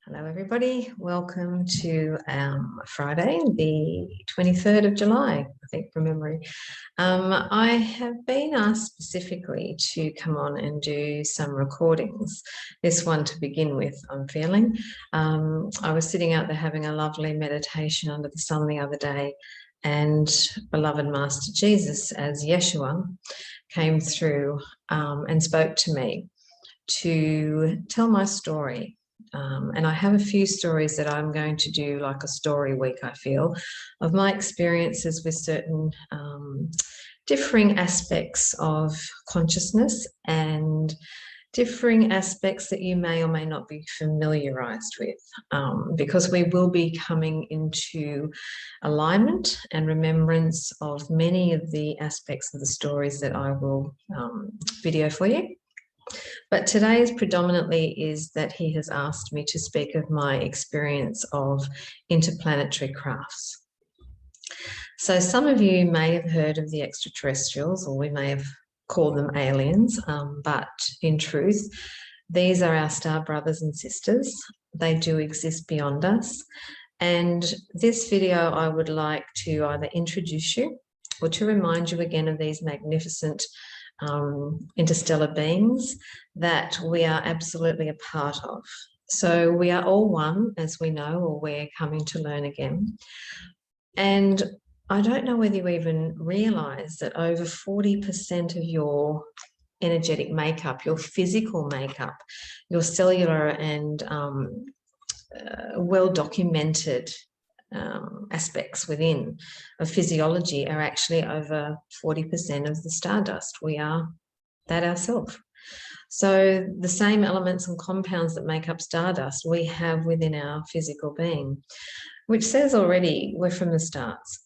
Hello, everybody. Welcome to Friday, the 23rd of July, I think, from memory. I have been asked specifically to come on and do some recordings. This one to begin with, I'm feeling. I was sitting out there having a lovely meditation under the sun the other day, and beloved Master Jesus, as Yeshua, came through and spoke to me to tell my story. And I have a few stories that I'm going to do like a story week, I feel, of my experiences with certain differing aspects of consciousness and differing aspects that you may or may not be familiarized with, because we will be coming into alignment and remembrance of many of the aspects of the stories that I will video for you. But today's predominantly is that he has asked me to speak of my experience of interplanetary crafts. So some of you may have heard of the extraterrestrials, or we may have called them aliens, but in truth, these are our star brothers and sisters. They do exist beyond us. And this video, I would like to either introduce you or to remind you again of these magnificent interstellar beings that we are absolutely a part of. So we are all one, as we know, or we're coming to learn again. And I don't know whether you even realize that over 40% of your energetic makeup, your physical makeup, your cellular and well-documented aspects within of physiology are actually over 40% of the stardust. We are that ourselves. So the same elements and compounds that make up stardust we have within our physical being, which says already we're from the stars.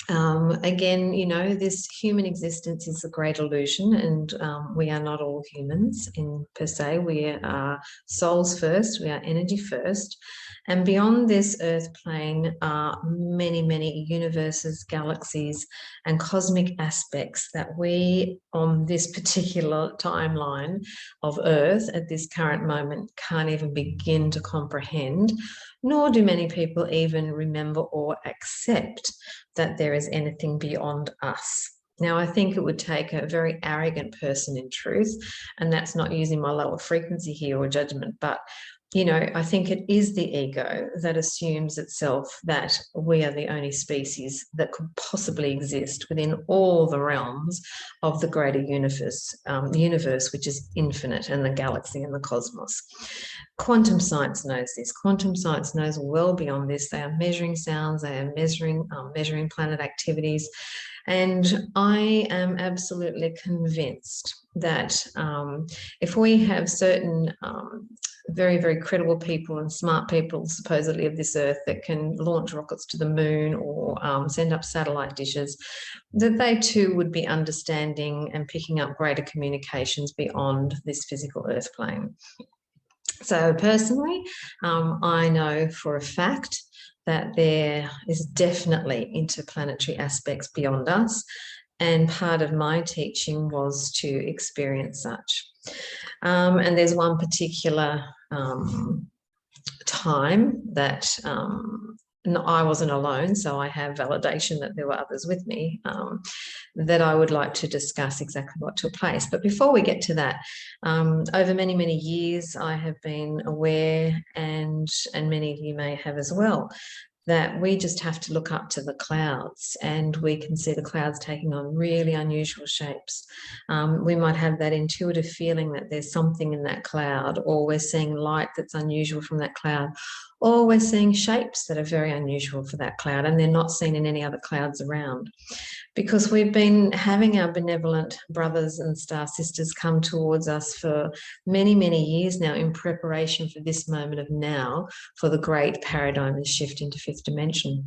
Again, you know, this human existence is a great illusion, and we are not all humans in per se. We are souls first, we are energy first. And beyond this earth plane are many, many universes, galaxies, and cosmic aspects that we, on this particular timeline of Earth at this current moment, can't even begin to comprehend, nor do many people even remember or accept that there is anything beyond us. Now, I think it would take a very arrogant person in truth, and that's not using my lower frequency here or judgment, but you know, I think it is the ego that assumes itself that we are the only species that could possibly exist within all the realms of the greater universe, which is infinite, and the galaxy and the cosmos. Quantum science knows this. Quantum science knows well beyond this. They are measuring sounds, they are measuring planet activities. And I am absolutely convinced that if we have certain very, very credible people and smart people supposedly of this earth that can launch rockets to the moon or send up satellite dishes, that they too would be understanding and picking up greater communications beyond this physical earth plane. So personally, I know for a fact that there is definitely interplanetary aspects beyond us, and part of my teaching was to experience such. And there's one particular time that I wasn't alone, so I have validation that there were others with me, that I would like to discuss exactly what took place. But before we get to that, over many, many years, I have been aware, and many of you may have as well, that we just have to look up to the clouds and we can see the clouds taking on really unusual shapes. We might have that intuitive feeling that there's something in that cloud, or we're seeing light that's unusual from that cloud, or we're seeing shapes that are very unusual for that cloud and they're not seen in any other clouds around. Because we've been having our benevolent brothers and star sisters come towards us for many, many years now in preparation for this moment of now, for the great paradigm and shift into fifth dimension.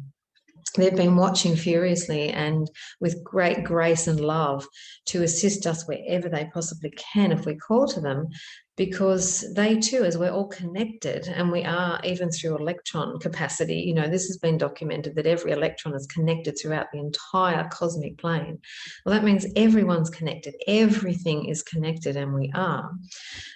they've been watching furiously and with great grace and love to assist us wherever they possibly can if we call to them, because they too, as we're all connected, and we are even through electron capacity, you know, this has been documented that every electron is connected throughout the entire cosmic plane. Well, that means everyone's connected, everything is connected, and we are.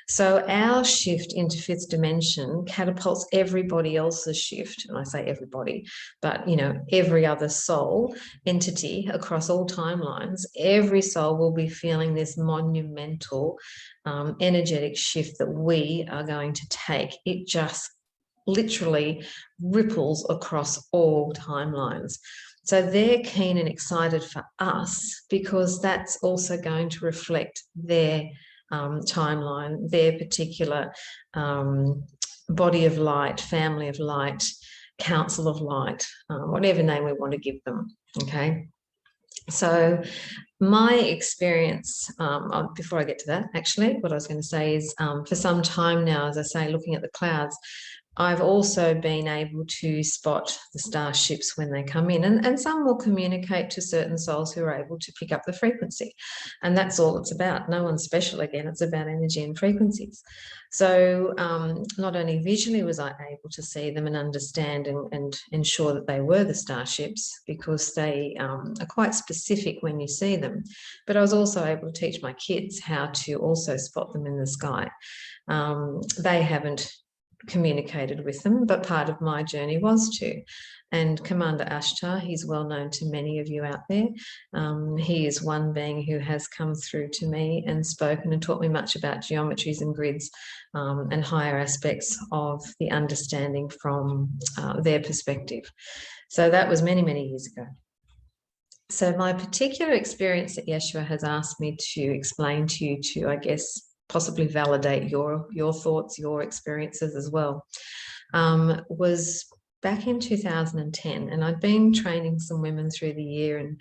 So our shift into fifth dimension catapults everybody else's shift, and I say everybody, but you know, every other soul entity across all timelines, every soul will be feeling this monumental energetic shift that we are going to take. It just literally ripples across all timelines. So they're keen and excited for us because that's also going to reflect their timeline, their particular body of light, family of light, council of light, whatever name we want to give them, okay? So my experience, before I get to that, actually, what I was going to say is for some time now, as I say, looking at the clouds, I've also been able to spot the starships when they come in, and some will communicate to certain souls who are able to pick up the frequency. And that's all it's about. No one's special again, it's about energy and frequencies. So not only visually was I able to see them and understand and ensure that they were the starships, because they are quite specific when you see them, but I was also able to teach my kids how to also spot them in the sky. They haven't communicated with them, but part of my journey was to. And Commander Ashtar, he's well known to many of you out there. He is one being who has come through to me and spoken and taught me much about geometries and grids and higher aspects of the understanding from their perspective. So that was many, many years ago. So my particular experience that Yeshua has asked me to explain to you, to, I guess, possibly validate your thoughts, your experiences as well, was back in 2010. And I'd been training some women through the year, and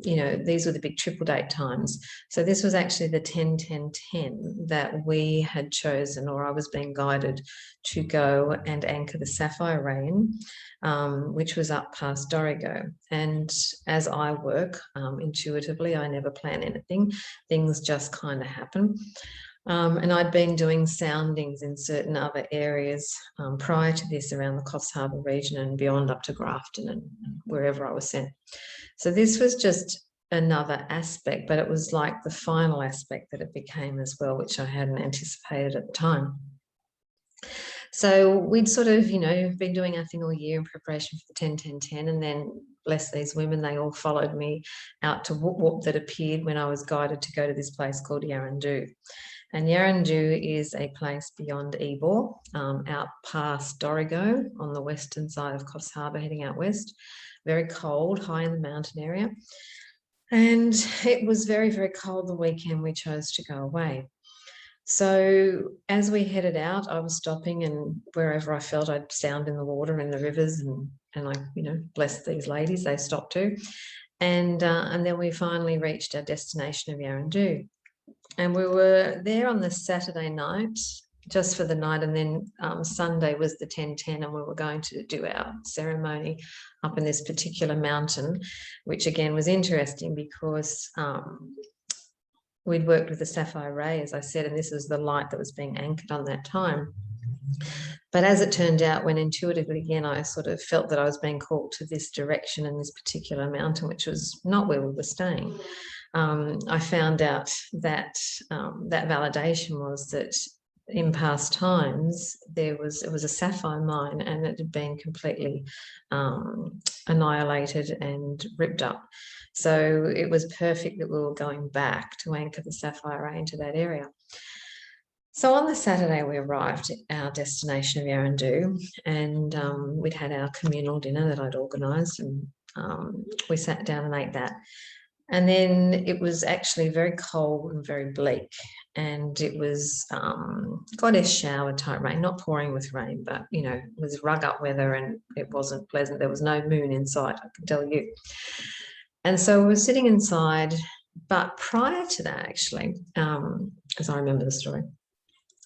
you know, these were the big triple date times. So this was actually the 10-10-10 that we had chosen, or I was being guided to go and anchor the sapphire ray in, which was up past Dorrigo. And as I work intuitively, I never plan anything. Things just kind of happen. And I'd been doing soundings in certain other areas prior to this around the Coffs Harbour region and beyond up to Grafton and wherever I was sent. So this was just another aspect, but it was like the final aspect that it became as well, which I hadn't anticipated at the time. So we'd sort of, you know, been doing our thing all year in preparation for the 10-10-10, and then bless these women, they all followed me out to Whoop Whoop that appeared when I was guided to go to this place called Yarrandu. And Yarrandu is a place beyond Ebor, out past Dorrigo on the western side of Coffs Harbour, heading out west. Very cold, high in the mountain area. And it was very, very cold the weekend we chose to go away. So as we headed out, I was stopping, and wherever I felt I'd sound in the water, in the rivers, and I, you know, blessed these ladies, they stopped too. And then we finally reached our destination of Yarrandu. And we were there on the Saturday night, just for the night, and then Sunday was the 10-10, and we were going to do our ceremony up in this particular mountain, which again was interesting because we'd worked with the sapphire ray, as I said, and this is the light that was being anchored on that time. But as it turned out, when intuitively, again, I sort of felt that I was being called to this direction in this particular mountain, which was not where we were staying, I found out that that validation was that in past times it was a sapphire mine, and it had been completely annihilated and ripped up. So it was perfect that we were going back to anchor the sapphire ray into that area. So on the Saturday, we arrived at our destination of Yarrandu, and we'd had our communal dinner that I'd organised, and we sat down and ate that. And then it was actually very cold and very bleak, and it was goddess shower type rain, not pouring with rain, but, you know, it was rug up weather, and it wasn't pleasant. There was no moon in sight, I can tell you. And so we were sitting inside, but prior to that, actually, as I remember the story,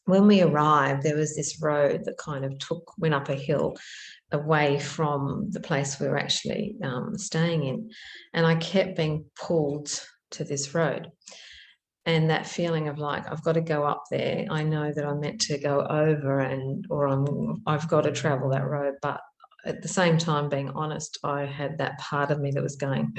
when we arrived, there was this road that kind of went up a hill away from the place we were actually staying in. And I kept being pulled to this road. And that feeling of like, I've got to go up there. I know that I'm meant to go over I've got to travel that road. But at the same time, being honest, I had that part of me that was going,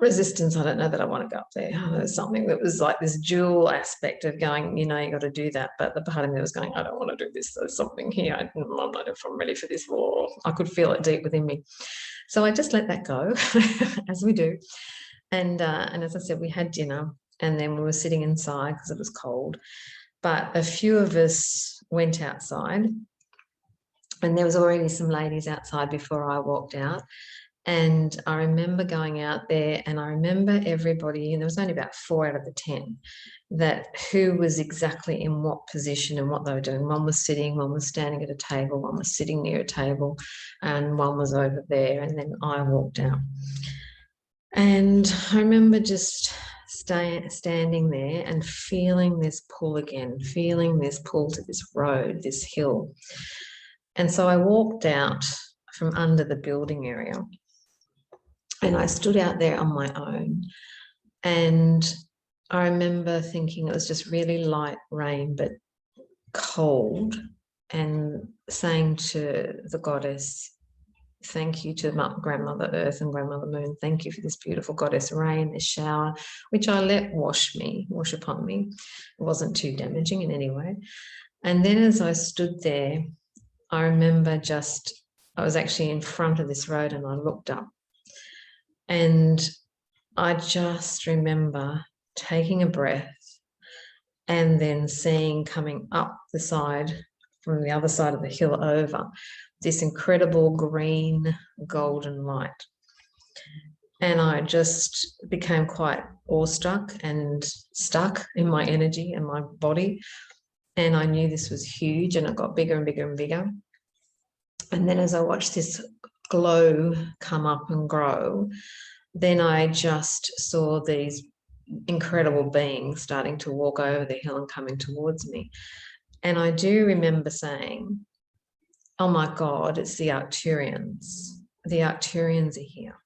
resistance, I don't know that I want to go up there. There's something that was like this dual aspect of going, you got to do that. But the part of me was going, I don't want to do this. There's something here. I'm not know if I'm ready for this, or I could feel it deep within me. So I just let that go, as we do. And as I said, we had dinner, and then we were sitting inside because it was cold. But a few of us went outside, and there was already some ladies outside before I walked out. And I remember going out there, and I remember everybody, and there was only about 4 out of the 10 who was exactly in what position and what they were doing. One was sitting, one was standing at a table, one was sitting near a table, and one was over there. And then I walked out. And I remember just standing there and feeling this pull again, feeling this pull to this road, this hill. And so I walked out from under the building area, and I stood out there on my own. And I remember thinking it was just really light rain, but cold, and saying to the goddess, thank you to Grandmother Earth and Grandmother Moon. Thank you for this beautiful goddess rain, this shower, which I let wash upon me. It wasn't too damaging in any way. And then as I stood there, I remember I was actually in front of this road, and I looked up. And I just remember taking a breath and then seeing coming up the side from the other side of the hill over this incredible green golden light. And I just became quite awestruck and stuck in my energy and my body. And I knew this was huge, and it got bigger and bigger and bigger. And then as I watched this glow come up and grow, then I just saw these incredible beings starting to walk over the hill and coming towards me. And I do remember saying, oh my God, it's the Arcturians. The Arcturians are here.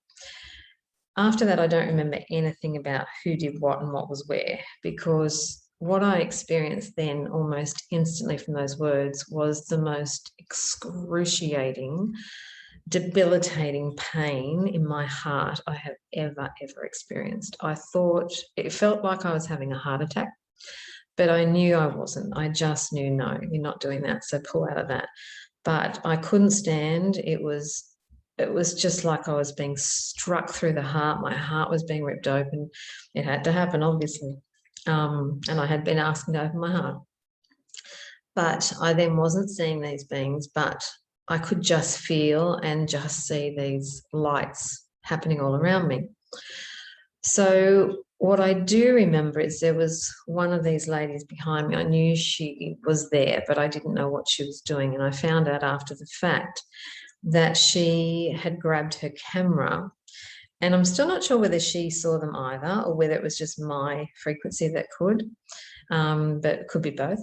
After that, I don't remember anything about who did what and what was where, because what I experienced then almost instantly from those words was the most excruciating, debilitating pain in my heart I have ever experienced. It felt like I was having a heart attack, but I knew I wasn't. I just knew, no, you're not doing that, so pull out of that. But I couldn't stand. It was just like I was being struck through the heart. My heart was being ripped open. It had to happen, obviously. And I had been asking to open my heart. But I then wasn't seeing these beings, but I could just feel and just see these lights happening all around me. So what I do remember is there was one of these ladies behind me. I knew she was there, but I didn't know what she was doing. And I found out after the fact that she had grabbed her camera, and I'm still not sure whether she saw them either, or whether it was just my frequency that could, but it could be both.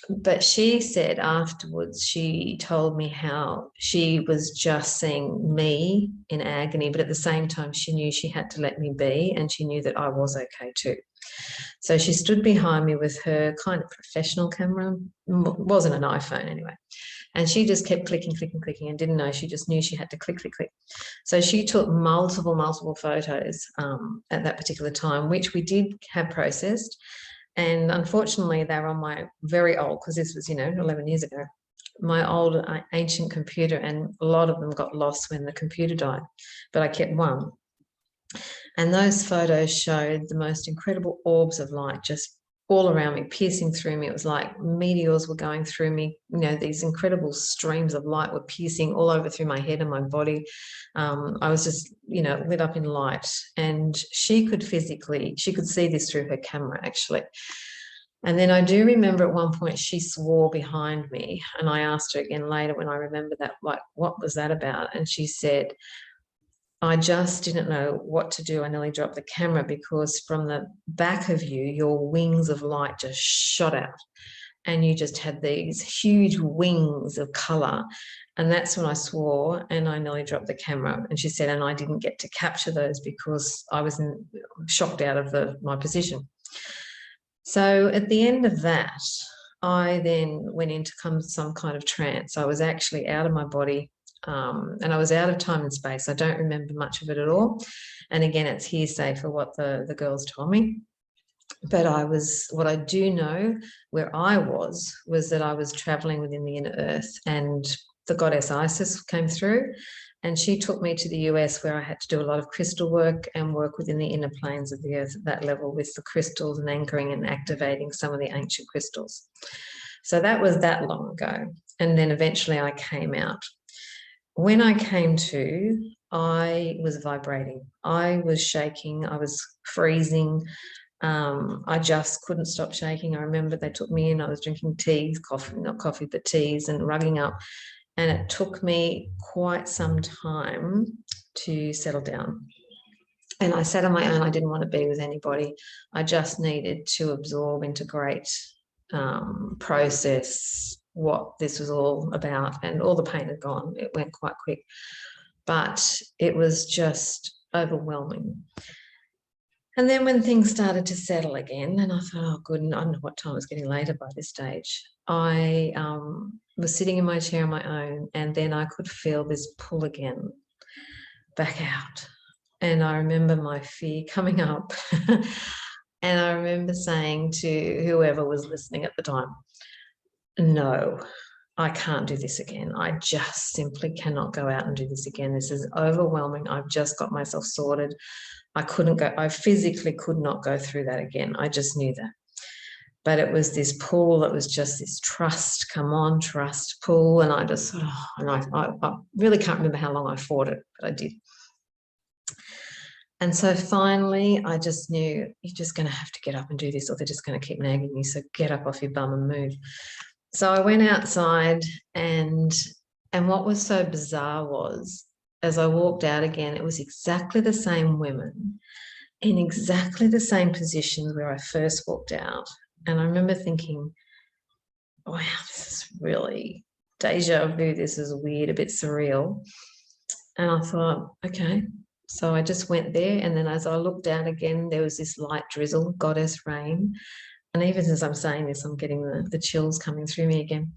But she said afterwards, she told me how she was just seeing me in agony, but at the same time, she knew she had to let me be, and she knew that I was okay too. So she stood behind me with her kind of professional camera, wasn't an iPhone anyway. And she just kept clicking, and didn't know. She just knew she had to click. So she took multiple photos at that particular time, which we did have processed. And unfortunately, they were on my very old, because this was, 11 years ago, my old ancient computer, and a lot of them got lost when the computer died. But I kept one. And those photos showed the most incredible orbs of light just all around me, piercing through me. It was like meteors were going through me. These incredible streams of light were piercing all over through my head and my body. I was just, lit up in light. And she could see this through her camera, actually. And then I do remember at one point she swore behind me, and I asked her again later when I remember that, like, what was that about? And she said, I just didn't know what to do. I nearly dropped the camera because from the back of you, your wings of light just shot out and you just had these huge wings of color. And that's when I swore and I nearly dropped the camera. And she said, and I didn't get to capture those because I was shocked out of my position. So at the end of that, I then went into some kind of trance. I was actually out of my body. And I was out of time and space. I don't remember much of it at all. And again, it's hearsay for what the girls told me. But what I do know where I was that I was traveling within the inner earth, and the goddess Isis came through and she took me to the US where I had to do a lot of crystal work and work within the inner planes of the earth at that level with the crystals and anchoring and activating some of the ancient crystals. So that was that long ago. And then eventually I came out. When I came to, I was vibrating. I was shaking. I was freezing. I just couldn't stop shaking. I remember they took me in. I was drinking teas, coffee, not coffee, but teas, and rugging up. And it took me quite some time to settle down. And I sat on my own. I didn't want to be with anybody. I just needed to absorb, integrate, process what this was all about, and all the pain had gone. It went quite quick, but it was just overwhelming. And then when things started to settle again, and I thought, oh, good, and I don't know what time, it was getting later by this stage, I was sitting in my chair on my own, and then I could feel this pull again back out. And I remember my fear coming up. And I remember saying to whoever was listening at the time, no, I can't do this again. I just simply cannot go out and do this again. This is overwhelming. I've just got myself sorted. I physically could not go through that again. I just knew that. But it was this pull that was just this trust, come on, trust, pull. And I just, and I really can't remember how long I fought it, but I did. And so finally, I just knew you're just going to have to get up and do this, or they're just going to keep nagging you. So get up off your bum and move. So I went outside, and what was so bizarre was, as I walked out again, it was exactly the same women in exactly the same positions where I first walked out. And I remember thinking, wow, this is really deja vu. This is weird, a bit surreal. And I thought, okay. So I just went there. And then as I looked down again, there was this light drizzle, goddess rain. And even as I'm saying this, I'm getting the chills coming through me again.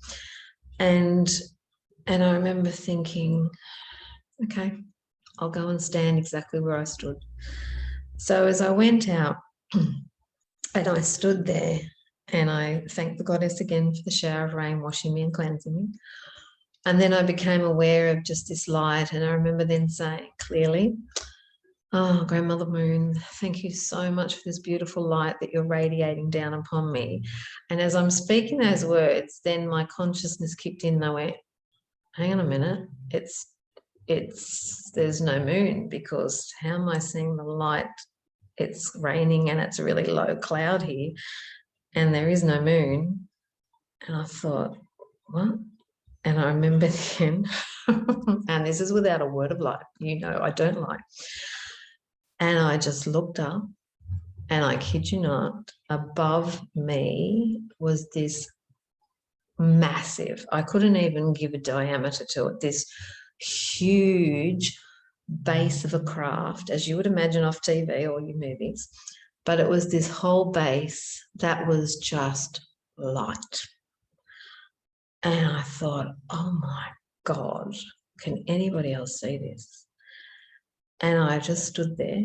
And I remember thinking, okay, I'll go and stand exactly where I stood. So as I went out and I stood there, and I thanked the goddess again for the shower of rain, washing me and cleansing me. And then I became aware of just this light. And I remember then saying clearly, oh, Grandmother Moon, thank you so much for this beautiful light that you're radiating down upon me. And as I'm speaking those words, then my consciousness kicked in and I went, hang on a minute, there's no moon, because how am I seeing the light? It's raining and it's a really low cloud here and there is no moon. And I thought, what? And I remember then, and this is without a word of lie, I don't lie. And I just looked up, and I kid you not, above me was this massive, I couldn't even give a diameter to it, this huge base of a craft, as you would imagine off TV or your movies. But it was this whole base that was just light. And I thought, oh my God, can anybody else see this? And I just stood there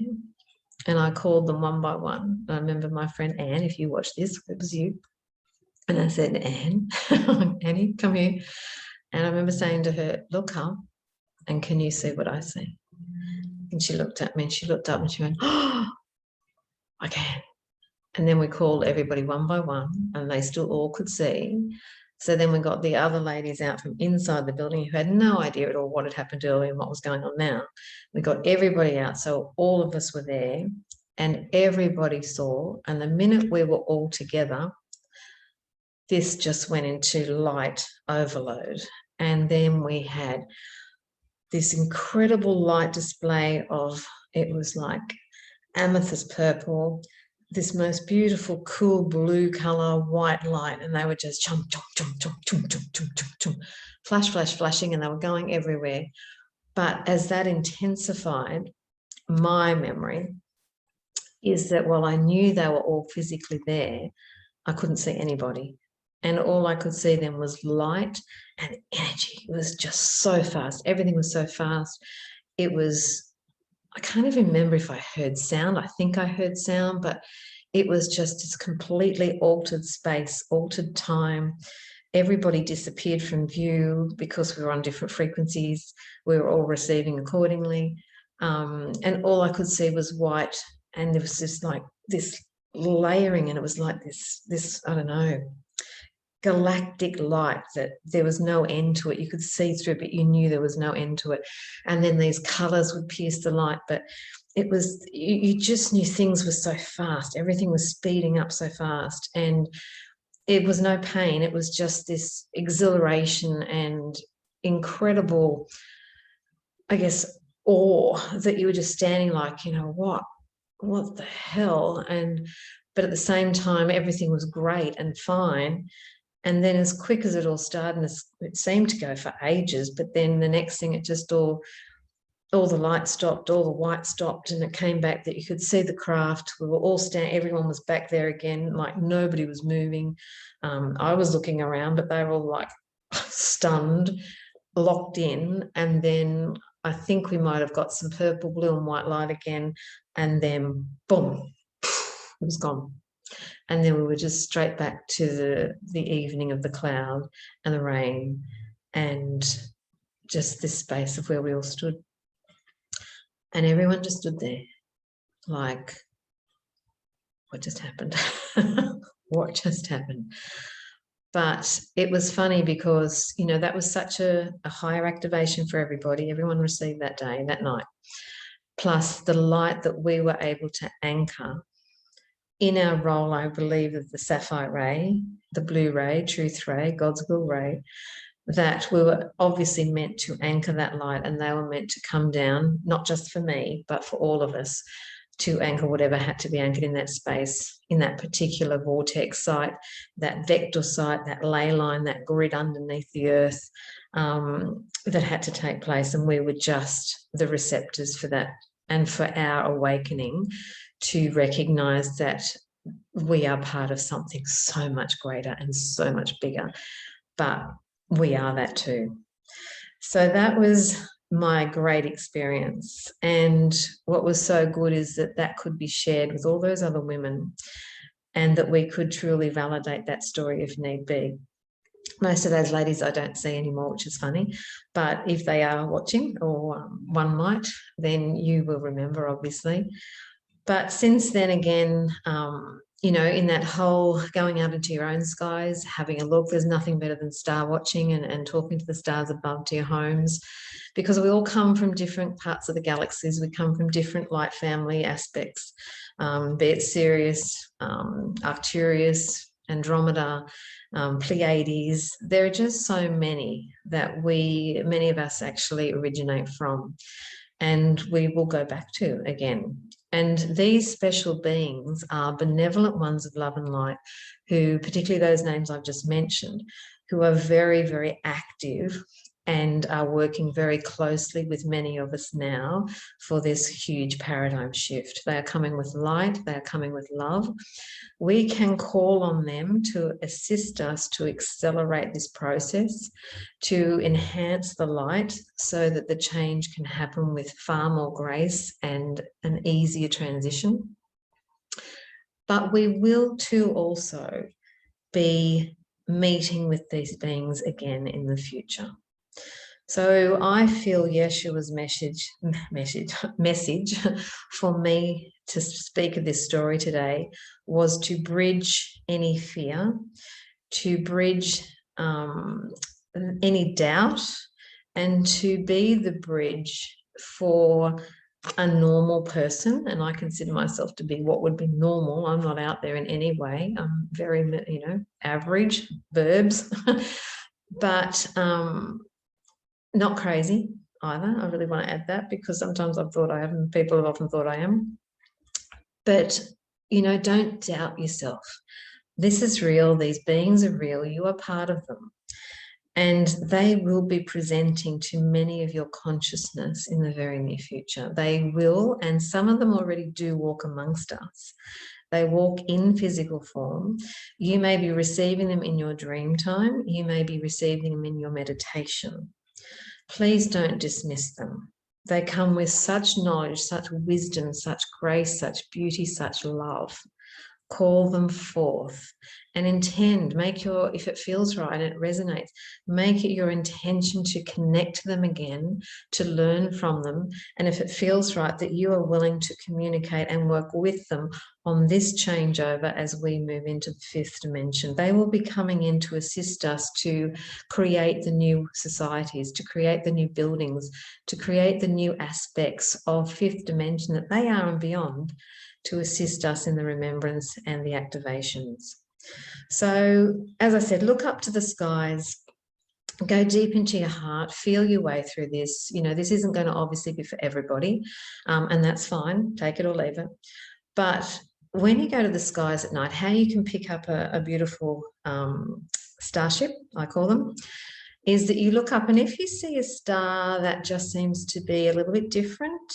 and I called them one by one. I remember my friend Anne, if you watch this, it was you. And I said, Anne, Annie, come here. And I remember saying to her, look up, and can you see what I see? And she looked at me and she looked up and she went, oh, I can. And then we called everybody one by one, and they still all could see. So then we got the other ladies out from inside the building who had no idea at all what had happened earlier and what was going on now. We got everybody out. So all of us were there and everybody saw. And the minute we were all together, this just went into light overload. And then we had this incredible light display of, it was like amethyst purple, this most beautiful, cool blue color, white light, and they were just chum, chum, chum, chum, chum, chum, chum, chum, chum, flash, flash, flashing, and they were going everywhere. But as that intensified, my memory is that while I knew they were all physically there, I couldn't see anybody. And all I could see then was light and energy. It was just so fast. Everything was so fast. It was, I can't even remember if I heard sound. I think I heard sound, but it was just this completely altered space, altered time. Everybody disappeared from view because we were on different frequencies. We were all receiving accordingly. And all I could see was white. And there was just like this layering, and it was like this, I don't know, galactic light that there was no end to it. You could see through, but you knew there was no end to it. And then these colors would pierce the light, but it was, you just knew things were so fast. Everything was speeding up so fast, and it was no pain. It was just this exhilaration and incredible, I guess, awe that you were just standing like, you know, what the hell? But at the same time, everything was great and fine. And then as quick as it all started, and it seemed to go for ages, but then the next thing, it just all the light stopped, all the white stopped, and it came back that you could see the craft. We were all standing, everyone was back there again, like nobody was moving. I was looking around, but they were all like stunned, locked in. And then I think we might have got some purple, blue and white light again, and then boom, it was gone. And then we were just straight back to the evening of the cloud and the rain, and just this space of where we all stood. And everyone just stood there like, what just happened? What just happened? But it was funny because, you know, that was such a higher activation for everybody. Everyone received that day, that night. Plus the light that we were able to anchor in our role, I believe, of the sapphire ray, the blue ray, truth ray, God's will ray, that we were obviously meant to anchor that light, and they were meant to come down, not just for me, but for all of us, to anchor whatever had to be anchored in that space, in that particular vortex site, that vector site, that ley line, that grid underneath the earth, that had to take place. And we were just the receptors for that, and for our awakening to recognize that we are part of something so much greater and so much bigger, but we are that too. So that was my great experience. And what was so good is that that could be shared with all those other women, and that we could truly validate that story if need be. Most of those ladies I don't see anymore, which is funny, but if they are watching, or one might, then you will remember, obviously. But since then, again, you know, in that whole going out into your own skies, having a look, there's nothing better than star watching and talking to the stars above to your homes, because we all come from different parts of the galaxies. We come from different light family aspects, be it Sirius, Arcturus, Andromeda, Pleiades. There are just so many that many of us actually originate from, and we will go back to again. And these special beings are benevolent ones of love and light, who, particularly those names I've just mentioned, who are very, very active and are working very closely with many of us now for this huge paradigm shift. They are coming with light, they are coming with love. We can call on them to assist us to accelerate this process, to enhance the light so that the change can happen with far more grace and an easier transition. But we will too also be meeting with these beings again in the future. So I feel Yeshua's message for me to speak of this story today was to bridge any fear, to bridge any doubt, and to be the bridge for a normal person. And I consider myself to be what would be normal. I'm not out there in any way. I'm very, you know, average verbs, but not crazy. either. I really want to add that, because sometimes I've thought I am, and people have often thought I am. But, you know, don't doubt yourself. This is real. These beings are real. You are part of them. And they will be presenting to many of your consciousness in the very near future. They will, and some of them already do walk amongst us. They walk in physical form. You may be receiving them in your dream time. You may be receiving them in your meditation. Please don't dismiss them. They come with such knowledge, such wisdom, such grace, such beauty, such love. Call them forth and intend, make your, if it feels right and it resonates, make it your intention to connect to them again, to learn from them. And if it feels right, that you are willing to communicate and work with them on this changeover as we move into the fifth dimension. They will be coming in to assist us to create the new societies, to create the new buildings, to create the new aspects of fifth dimension that they are and beyond, to assist us in the remembrance and the activations. So, as I said, look up to the skies, go deep into your heart, feel your way through this. You know, this isn't going to obviously be for everybody, and that's fine, take it or leave it. But when you go to the skies at night, how you can pick up a beautiful starship, I call them, is that you look up, and if you see a star that just seems to be a little bit different,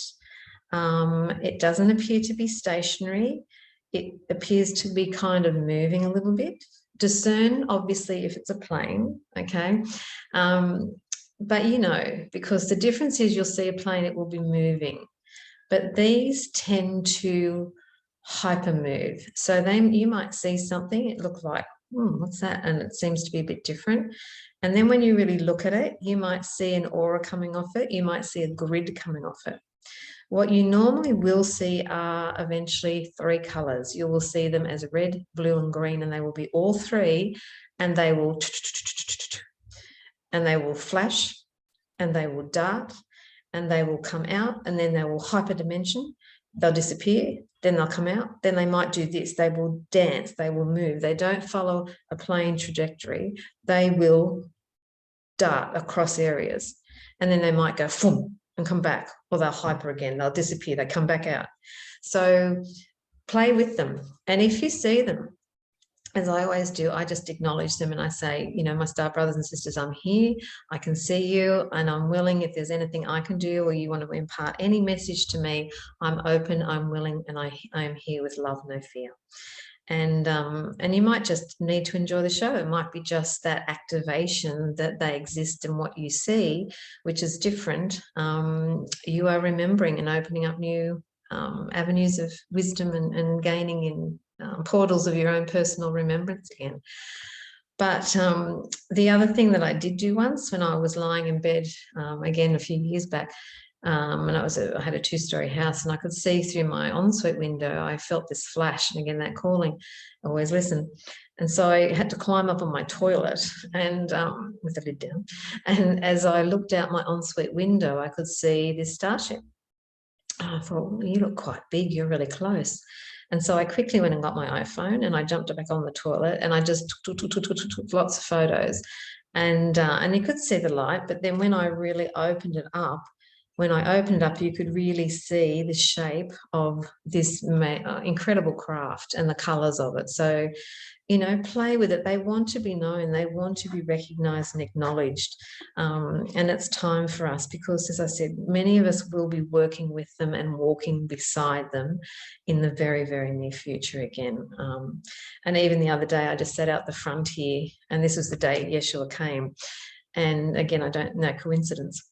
it doesn't appear to be stationary, it appears to be kind of moving a little bit. Discern, obviously, if it's a plane, okay? But you know, because the difference is you'll see a plane, it will be moving. But these tend to hyper move. So you might see something, it looks like, what's that? And it seems to be a bit different. And then when you really look at it, you might see an aura coming off it. You might see a grid coming off it. What you normally will see are eventually three colors. You will see them as red, blue, and green, and they will be all three, and they will flash, and they will dart, and they will come out, and then they will hyperdimension. They'll disappear, then they'll come out, then they might do this. They will dance, they will move. They don't follow a plain trajectory. They will dart across areas, and then they might go boom and come back, or they'll hyper again, they'll disappear, they come back out. So play with them. And if you see them, as I always do, I just acknowledge them and I say, you know, my star brothers and sisters, I'm here, I can see you, and I'm willing, if there's anything I can do or you want to impart any message to me, I'm open, I'm willing, and I am here with love, no fear. And you might just need to enjoy the show. It might be just that activation that they exist in what you see, which is different. You are remembering and opening up new avenues of wisdom and gaining in portals of your own personal remembrance again. But the other thing that I did do once when I was lying in bed, again a few years back, and I had a two-story house, and I could see through my ensuite window. I felt this flash, and again that calling. I always listen, and so I had to climb up on my toilet and with the lid down. And as I looked out my ensuite window, I could see this starship. I thought, well, you look quite big. You're really close. And so I quickly went and got my iPhone, and I jumped back on the toilet, and I just took lots of photos, and you could see the light. But then when I really opened it up. When I opened it up, you could really see the shape of this incredible craft and the colours of it. So, you know, play with it. They want to be known. They want to be recognised and acknowledged. And it's time for us because, as I said, many of us will be working with them and walking beside them in the very, very near future again. And even the other day, I just sat out the front here, and this was the day Yeshua came. And again, I don't know, coincidence.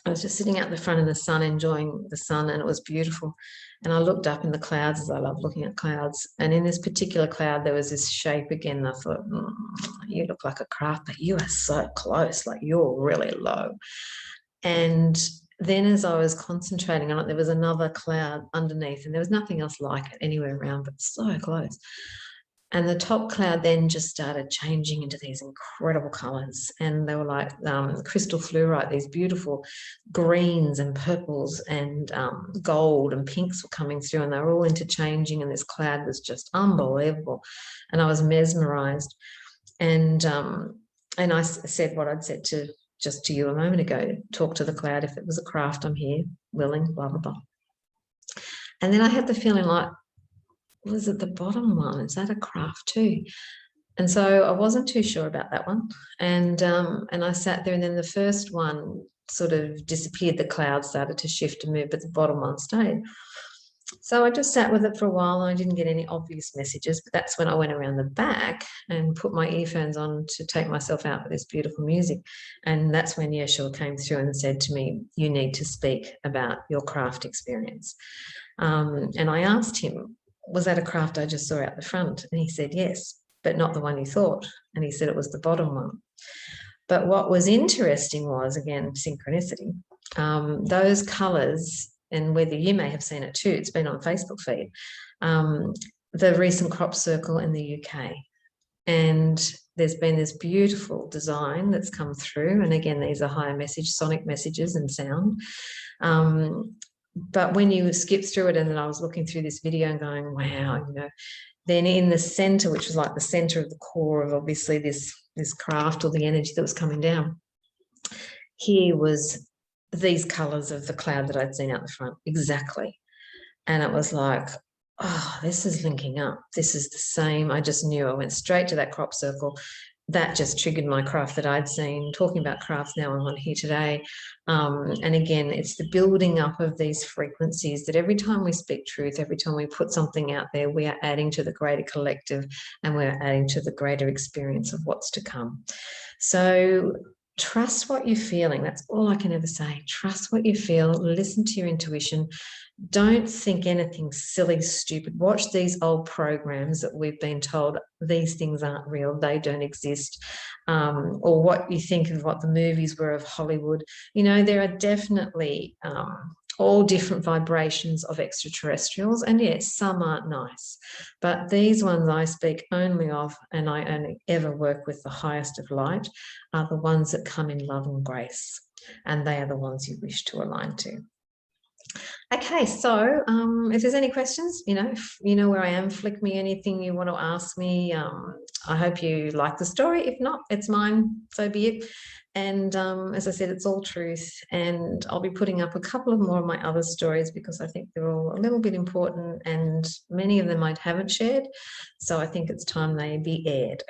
I was just sitting out the front in the sun, enjoying the sun, and it was beautiful. And I looked up in the clouds, as I love looking at clouds. And in this particular cloud, there was this shape again. And I thought, you look like a craft, but you are so close, like you're really low. And then as I was concentrating on it, there was another cloud underneath, and there was nothing else like it anywhere around, but so close. And the top cloud then just started changing into these incredible colours. And they were like crystal fluorite, these beautiful greens and purples and gold and pinks were coming through, and they were all interchanging, and this cloud was just unbelievable. And I was mesmerised. And I said what I'd said to just to you a moment ago, talk to the cloud. If it was a craft, I'm here, willing, blah, blah, blah. And then I had the feeling like, was it the bottom one? Is that a craft too? And so I wasn't too sure about that one. And I sat there, and then the first one sort of disappeared. The cloud started to shift and move, but the bottom one stayed. So I just sat with it for a while, and I didn't get any obvious messages. But that's when I went around the back and put my earphones on to take myself out with this beautiful music. And that's when Yeshua came through and said to me, you need to speak about your craft experience. And I asked him, was that a craft I just saw out the front? And he said, yes, but not the one you thought. And he said it was the bottom one. But what was interesting was, again, synchronicity. Those colours, and whether you may have seen it too, it's been on Facebook feed, the recent crop circle in the UK. And there's been this beautiful design that's come through. And again, these are higher message, sonic messages and sound. But when you skip through it, and then I was looking through this video and going, wow, you know, then in the center, which was like the center of the core of obviously this craft, or the energy that was coming down, here was these colors of the cloud that I'd seen out the front, exactly. And it was like, oh, this is linking up. This is the same. I just knew. I went straight to that crop circle. That just triggered my craft that I'd seen. Talking about crafts now, I'm on here today. And again, it's the building up of these frequencies that every time we speak truth, every time we put something out there, we are adding to the greater collective, and we're adding to the greater experience of what's to come. So trust what you're feeling. That's all I can ever say. Trust what you feel. Listen to your intuition. Don't think anything silly, stupid. Watch these old programs that we've been told these things aren't real, they don't exist, or what you think of what the movies were of Hollywood. You know, there are definitely all different vibrations of extraterrestrials, and yes, some aren't nice, but these ones I speak only of, and I only ever work with the highest of light, are the ones that come in love and grace, and they are the ones you wish to align to. Okay, so if there's any questions, you know where I am. Flick me anything you want to ask me. I hope you like the story. If not, it's mine, so be it. And as I said, it's all truth. And I'll be putting up a couple of more of my other stories, because I think they're all a little bit important, and many of them I haven't shared. So I think it's time they be aired.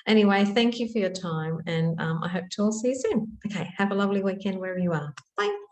Anyway, thank you for your time, and I hope to all see you soon. Okay, have a lovely weekend wherever you are. Bye.